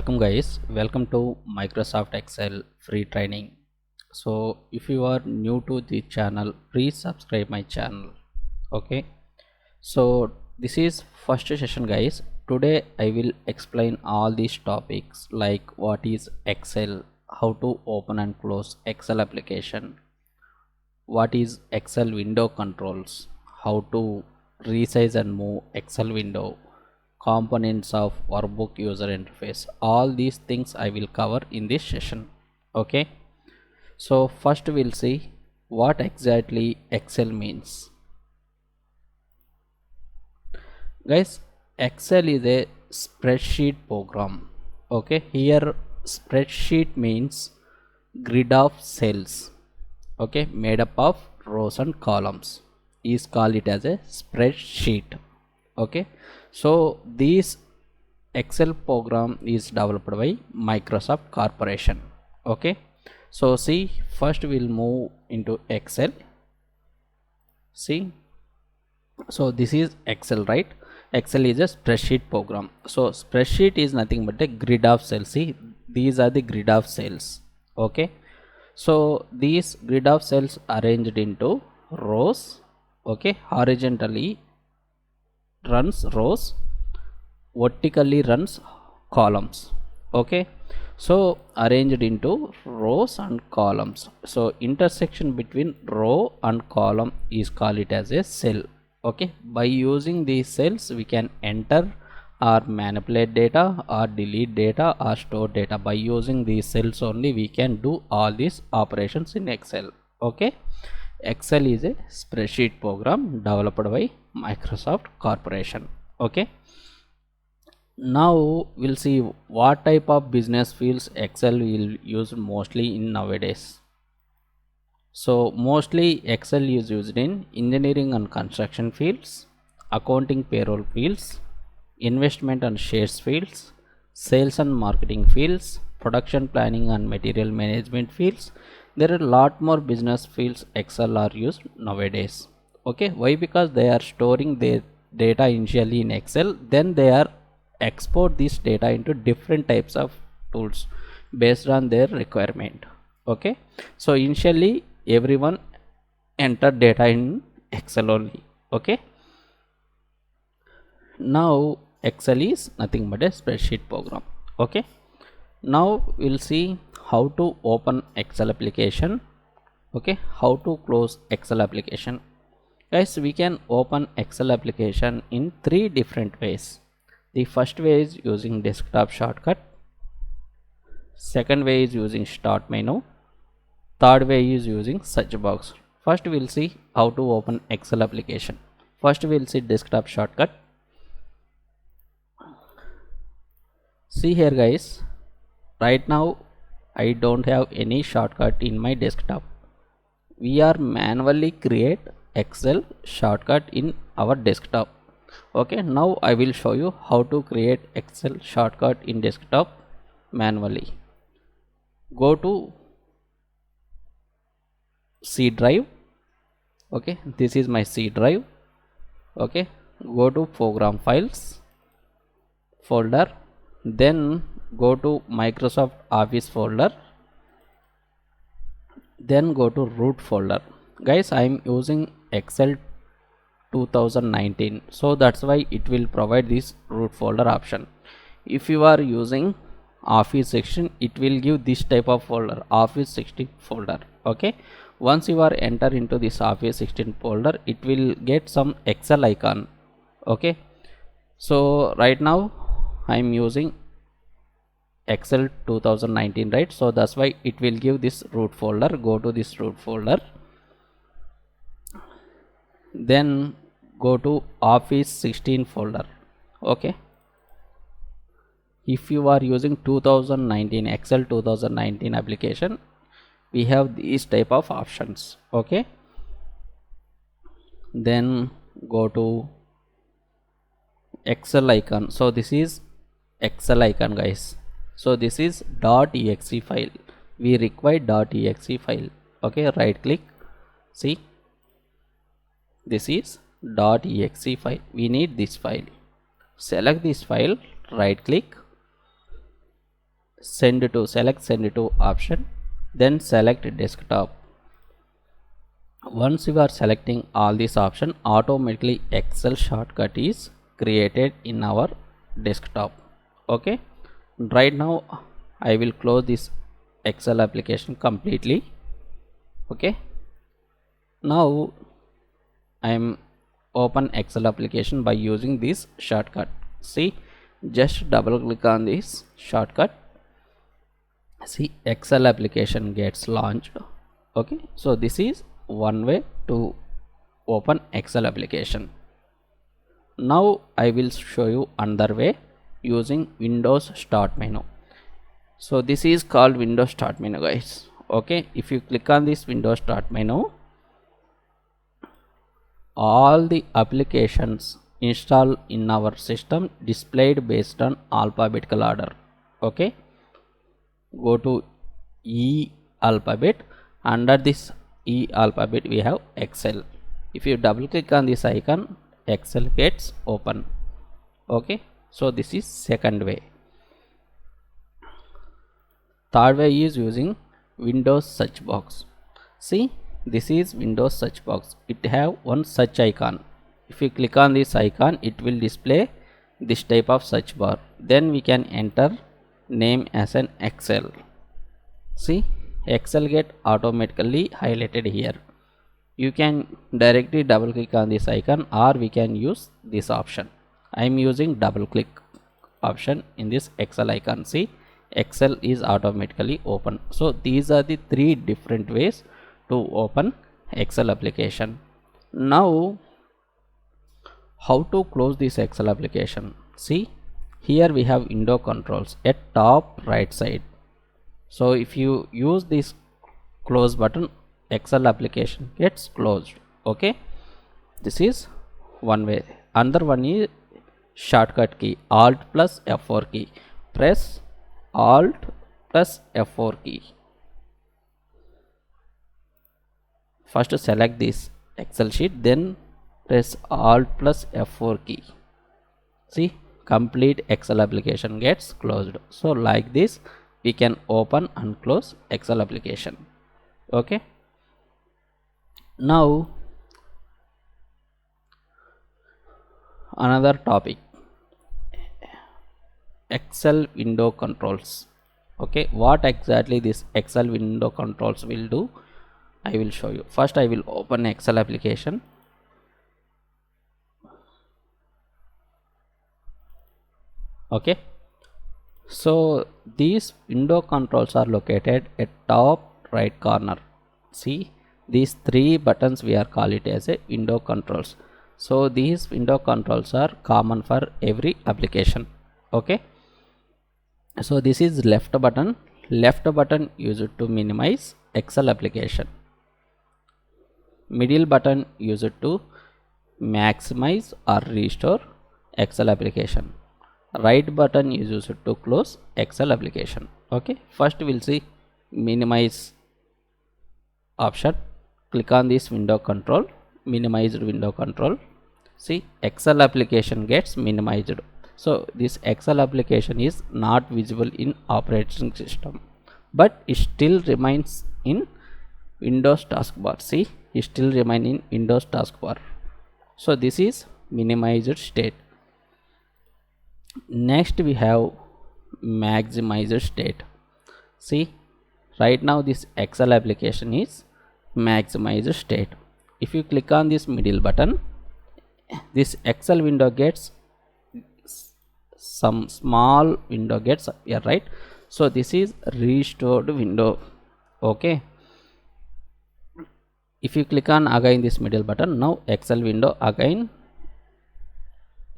Welcome guys, welcome to Microsoft Excel free training. So if you are new to the channel, please subscribe my channel. Okay, so this is first session guys. Today I will explain all these topics like what is Excel, how to open and close Excel application, what is Excel window controls, how to resize and move Excel window, components of workbook user interface. All these things I will cover in this session. Okay, so first we'll see what exactly Excel means. Guys, Excel is a spreadsheet program. Okay, here spreadsheet means grid of cells, okay, made up of rows and columns, is called it as a spreadsheet. Okay, so this Excel program is developed by Microsoft Corporation. Okay, so see, first we'll move into Excel. See, so this is Excel, right? Excel is a spreadsheet program. So spreadsheet is nothing but a grid of cells. See, these are the grid of cells. Okay, so these grid of cells arranged into rows. Okay, horizontally runs rows, vertically runs columns. Okay, so arranged into rows and columns. So intersection between row and column is called it as a cell. Okay, by using these cells we can enter or manipulate data or delete data or store data. By using these cells only we can do all these operations in Excel. Okay, Excel is a spreadsheet program developed by Microsoft Corporation. Okay, now we'll see what type of business fields Excel will use mostly in nowadays. So mostly Excel is used in engineering and construction fields, accounting payroll fields, investment and shares fields, sales and marketing fields, production planning and material management fields. There are a lot more business fields Excel are used nowadays. Okay, why? Because they are storing their data initially in Excel, then they are export this data into different types of tools based on their requirement. Okay, so initially everyone enter data in Excel only. Okay, now Excel is nothing but a spreadsheet program. Okay, now we'll see how to open Excel application. Okay, how to close Excel application. Guys, we can open Excel application in three different ways. The first way is using desktop shortcut, second way is using start menu, third way is using search box. First we'll see how to open Excel application. First we'll see desktop shortcut. See here guys, right now I don't have any shortcut in my desktop. We are manually create Excel shortcut in our desktop. Okay, now I will show you how to create Excel shortcut in desktop manually. Go to C drive. Okay, this is my C drive. Okay, go to program files folder, then go to Microsoft Office folder, then go to root folder. Guys, I am using Excel 2019, so that's why it will provide this root folder option. If you are using Office 16, it will give this type of folder, Office 16 folder. Okay, once you are enter into this Office 16 folder, it will get some Excel icon. Okay, so right now I am using Excel 2019, right? So that's why it will give this root folder. Go to this root folder, then go to Office 16 folder. Okay, if you are using 2019 Excel 2019 application, we have these type of options. Okay, then go to Excel icon. So this is Excel icon guys. So this is .exe file, we require .exe file. Okay, right click, see, this is .exe file, we need this file. Select this file, right click, send to option, then select desktop. Once you are selecting all these options, automatically Excel shortcut is created in our desktop. Okay, right now I will close this Excel application completely. Okay, now I am open Excel application by using this shortcut. See, just double click on this shortcut. See, Excel application gets launched. Okay, so this is one way to open Excel application. Now I will show you another way using Windows Start menu. So this is called Windows Start menu, guys. Okay, if you click on this Windows Start menu, all the applications installed in our system displayed based on alphabetical order. Okay, go to E alphabet. Under this E alphabet we have Excel. If you double click on this icon, Excel gets open. Okay, so this is second way. Third way is using Windows search box. See, this is Windows search box. It have one search icon. If you click on this icon, it will display this type of search bar. Then we can enter name as an Excel. See, Excel get automatically highlighted here. You can directly double click on this icon, or we can use this option. I am using double click option in this Excel icon. See, Excel is automatically open. So these are the three different ways to open Excel application. Now how to close this Excel application? See, here we have window controls at top right side. So if you use this close button, Excel application gets closed. Okay, this is one way. Another one is shortcut key, Alt plus F4 key. Press Alt plus F4 key. First select this Excel sheet, then press Alt plus F4 key. See, complete Excel application gets closed. So like this we can open and close Excel application. Okay, now another topic, Excel window controls. Okay, what exactly this Excel window controls will do, I will show you. First I will open Excel application. Okay, so these window controls are located at top right corner. See, these three buttons we are call it as a window controls. So these window controls are common for every application. Okay, so this is left button. Left button used to minimize Excel application. Middle button used to maximize or restore Excel application. Right button is used to close Excel application. Okay, first we'll see minimize option. Click on this window control, minimized window control. See, Excel application gets minimized. So this Excel application is not visible in operating system, but it still remains in Windows taskbar. See, it still remain in Windows taskbar. So this is minimized state. Next we have maximized state. See, right now this Excel application is maximized state. If you click on this middle button, this Excel window gets some small window gets here, right? So this is restored window. Okay, if you click on again this middle button, now Excel window again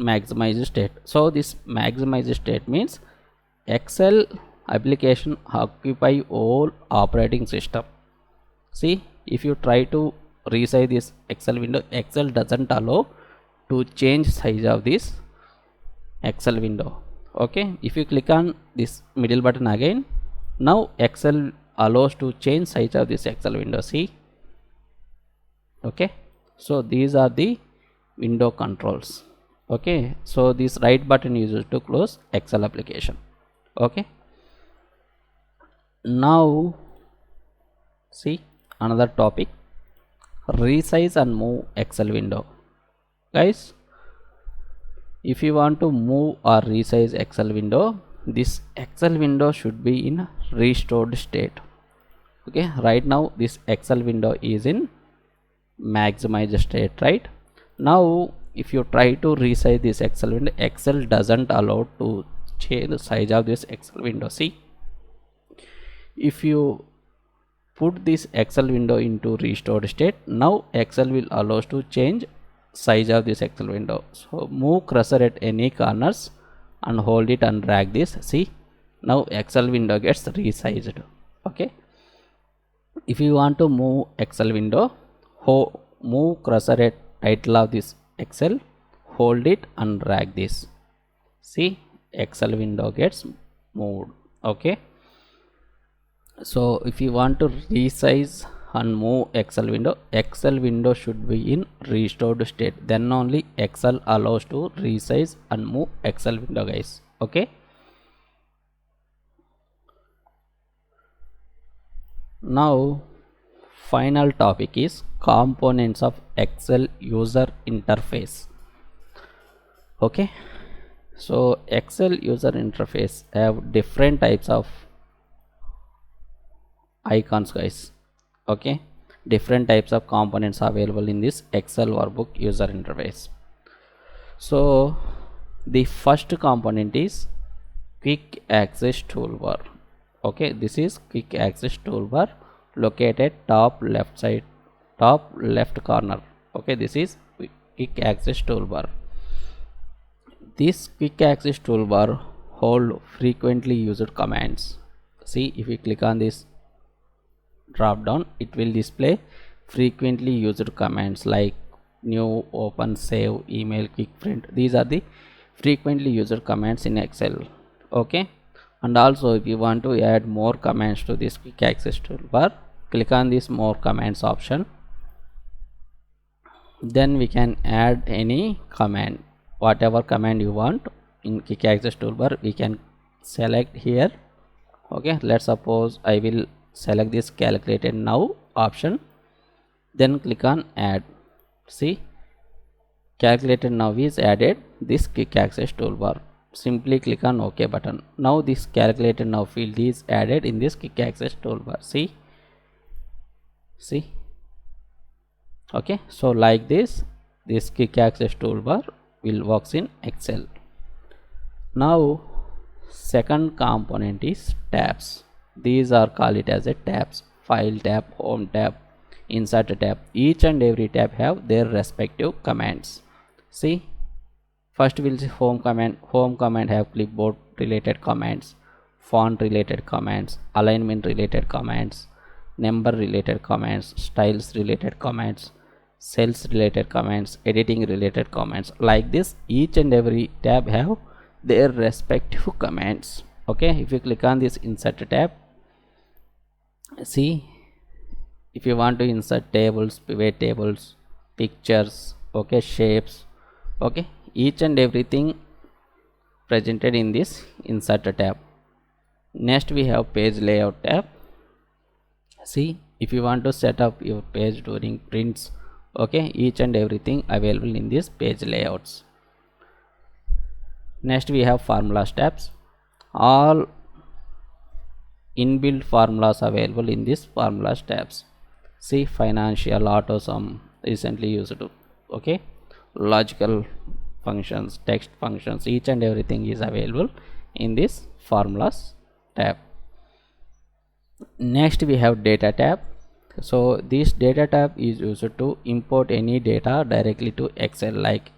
maximize state. So this maximize state means Excel application occupy all operating system. See, if you try to resize this Excel window, Excel doesn't allow to change size of this Excel window. Okay, if you click on this middle button again, now Excel allows to change size of this Excel window. See, okay, so these are the window controls. Okay, so this right button is used to close Excel application. Okay, Now see another topic, resize and move Excel window. Guys, if you want to move or resize Excel window, this Excel window should be in restored state. Okay, right now this Excel window is in maximize state, right? Now if you try to resize this Excel window, Excel doesn't allow to change the size of this Excel window. See, if you put this Excel window into restored state, now Excel will allow us to change size of this Excel window. So move cursor at any corners and hold it and drag this. See, now Excel window gets resized. Okay, if you want to move Excel window, move cursor at title of this Excel, hold it and drag this. See, Excel window gets moved. Okay, so if you want to resize and move Excel window should be in restored state, then only Excel allows to resize and move Excel window, guys. Okay, now final topic is components of Excel user interface. Okay, so Excel user interface have different types of icons, guys. Okay, different types of components available in this Excel workbook user interface. So the first component is quick access toolbar. Okay, this is quick access toolbar located top left corner. Okay, this is quick access toolbar. This quick access toolbar hold frequently used commands. See, if we click on this drop down, it will display frequently used commands like new, open, save, email, quick print. These are the frequently used commands in Excel. Okay, and also if you want to add more commands to this quick access toolbar, click on this more commands option. Then we can add any command, whatever command you want in quick access toolbar, we can select here. Okay, let's suppose I will select this calculated now option, then click on add. See, calculated now is added this quick access toolbar. Simply click on OK button. Now this calculated now field is added in this quick access toolbar. See, okay, so like this quick access toolbar will works in Excel. Now second component is tabs. These are called it as a tabs: file tab, home tab, insert tab. Each and every tab have their respective commands. See, first we'll see home command. Home command have clipboard related commands, font related commands, alignment related commands, number related commands, styles related commands, cells related commands, editing related commands. Like this, each and every tab have their respective commands. Okay, if you click on this insert tab, see, if you want to insert tables, pivot tables, pictures, okay, shapes, okay, each and everything presented in this insert tab. Next we have page layout tab. See, if you want to set up your page during prints, okay, each and everything available in this page layouts. Next we have formulas tabs. All inbuilt formulas available in this formulas tabs. See, financial, auto sum, recently used, okay, logical functions, text functions, each and everything is available in this formulas tab. Next we have data tab. So this data tab is used to import any data directly to Excel, like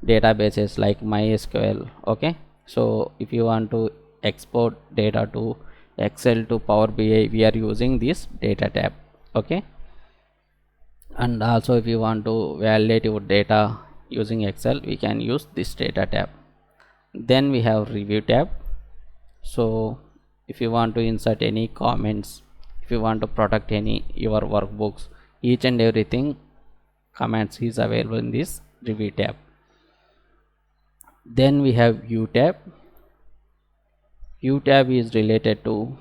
databases like MySQL. Okay, so if you want to export data to Excel to Power BI, we are using this data tab. Okay, and also if you want to validate your data using Excel, we can use this data tab. Then we have review tab. So if you want to insert any comments, if you want to protect any your workbooks, each and everything comments is available in this review tab. Then we have view tab. View tab is related to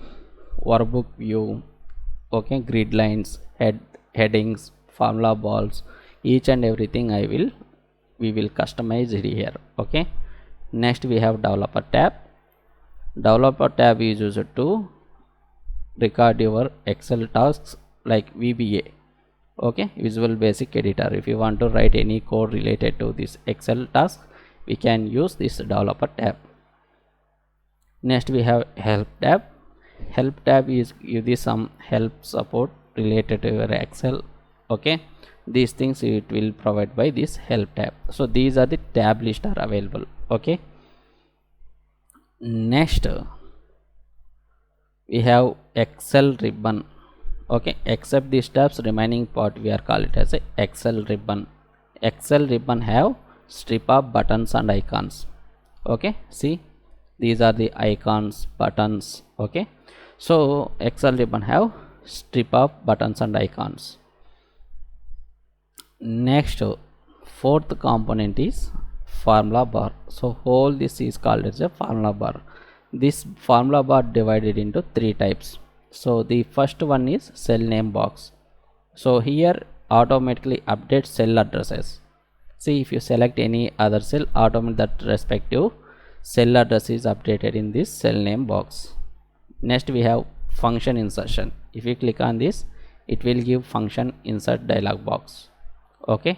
workbook view, okay, grid lines, headings, formula balls, each and everything we will customize it here. Okay, next we have developer tab. Developer tab is used to record your Excel tasks like VBA, okay, Visual Basic Editor. If you want to write any code related to this Excel task, we can use this developer tab. Next we have help tab. Help tab is give you some help support related to your Excel, okay, these things it will provide by this help tab. So these are the tab list are available. Okay, next we have Excel ribbon. Okay, except these tabs, remaining part we are call it as a Excel ribbon. Excel ribbon have strip of buttons and icons. Okay, see, these are the icons, buttons. Okay, so Excel ribbon have strip of buttons and icons. Next, fourth component is formula bar. So whole this is called as a formula bar. This formula bar divided into three types. So the first one is cell name box. So here automatically update cell addresses. See, if you select any other cell, automatically that respective cell address is updated in this cell name box. Next we have function insertion. If you click on this, it will give function insert dialog box. Okay,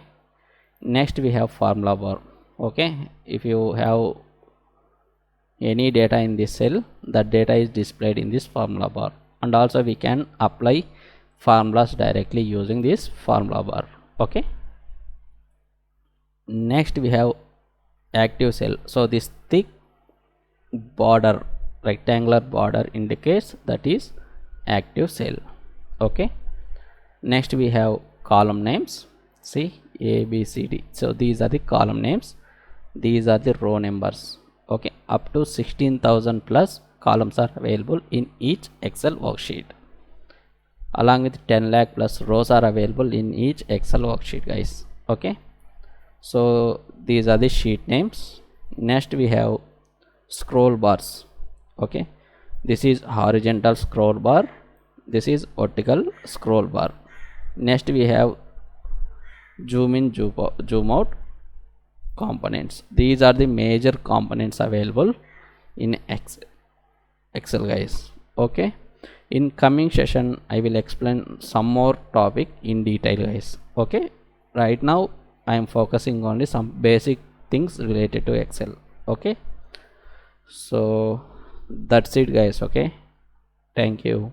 next we have formula bar. Okay, if you have any data in this cell, that data is displayed in this formula bar, and also we can apply formulas directly using this formula bar. Okay, next we have active cell. So this thick border, rectangular border, indicates that is active cell. Okay, next we have column names. See, A, B, C, D. So these are the column names, these are the row numbers. Okay, up to 16,000 plus columns are available in each Excel worksheet, along with 10 lakh plus rows are available in each Excel worksheet, guys. Okay, so these are the sheet names. Next we have scroll bars. Okay, this is horizontal scroll bar, this is vertical scroll bar. Next we have zoom in, zoom out components. These are the major components available in Excel, guys. Okay, in coming session I will explain some more topic in detail, guys. Okay, right now I am focusing only some basic things related to Excel. Okay, so that's it, guys. Okay, thank you.